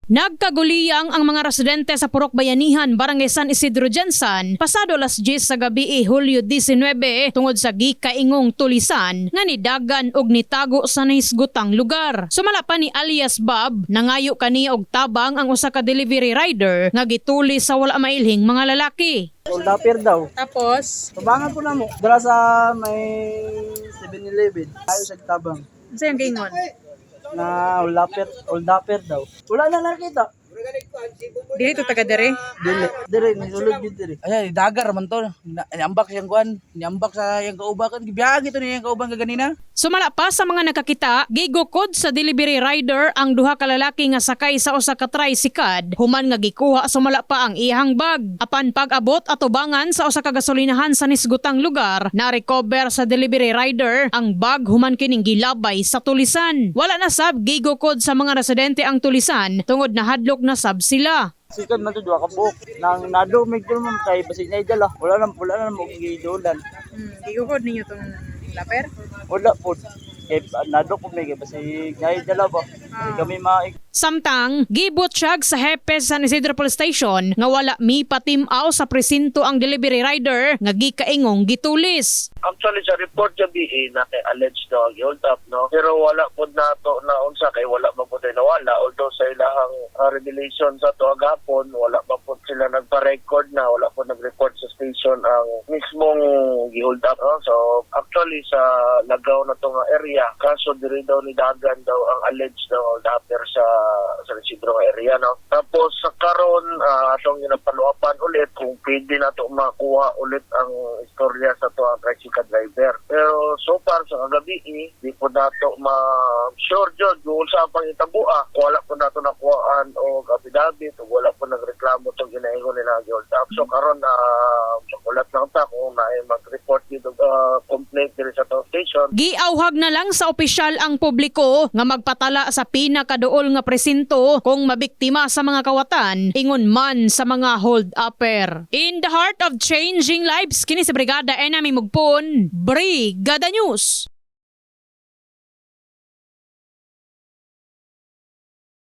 Nagkaguliyang ang mga residente sa Purok Bayanihan, Barangay San Isidro Jensan, pasado alas 10 sa gabi Hulyo 19 tungod sa gikaingong tulisan nga nidagan og nitago sa nahisgutang lugar. Sumala pa ni alias Bob, nangayo kaniya og tabang ang usa ka delivery rider nga gituli sa wala mailhing mga lalaki. Oldapir daw. Tapos, Tabangan po na mo. Dala sa may 7-Eleven. Ayaw sa tabang. saan gingon? Na oldapir daw. Wala na nakita. Dili to taga dere. Dire, nisulod yun dire. Ay, dagar man to. Niambak siyang kuan, niambak sa yang kaubakan. Gibiyagi to niyang kauban kaganina. Sumala pa sa mga nakakita, gigukod sa delivery rider ang duha ka lalaki nga sakay sa usa ka tricycad, human nga gikuha sumala pa ang ihang bag. Apan pag-abot atubangan sa usa ka gasolinahan sa nisgutang lugar, na-recover sa delivery rider ang bag human kining gilabay sa tulisan. Wala na sab gigukod sa mga residente ang tulisan tungod na hadlok na sab sila. Sikan man to duha ka buok. Nang nadumig ko naman kay basig na idala. Wala na mo gidulan. Gigukod ninyo tong laper? Wala po. Kay nado ko may basig na idala ba. Kami Samtang, gibutyag sa hepe sa San Isidro Police Station nga wala mi patimaw sa presinto ang delivery rider nga gikaingong gitulis. Actually sa report sa BA na kay alleged na hold up no, pero wala po na to na unsa kay wala pa po tayo nawala, although sa ilahang revelation sa to agapon wala pa po sila nagpa-record na, wala po nag-report sa station ang mismong gi-hold up no? So actually sa lagaw na tong area, kaso diri daw ni dagan daw ang alleged na hold upper sa Isidro area no. Tapos sa karon atong ginapaluapan ulit kung pwede na to makuha ulit ang istorya sa to ang tricycle driver. Pero so far sa kagabi di po nato ma-sure jud kung sa pang itabua. Wala po nato nakuhaan o affidavit o wala po nagreklamo tong ginaingon nila hold up. So karon ulat lang ta kung naay mag-report dito complaint diri sa to station. Giauhag na lang sa opisyal ang publiko nga magpatala sa pinakaduol nga presinto kung mabiktima sa mga kawatan ingon man sa mga hold-upper. In the heart of changing lives, kini sa Brigada Enami Mugpon, Brigada News.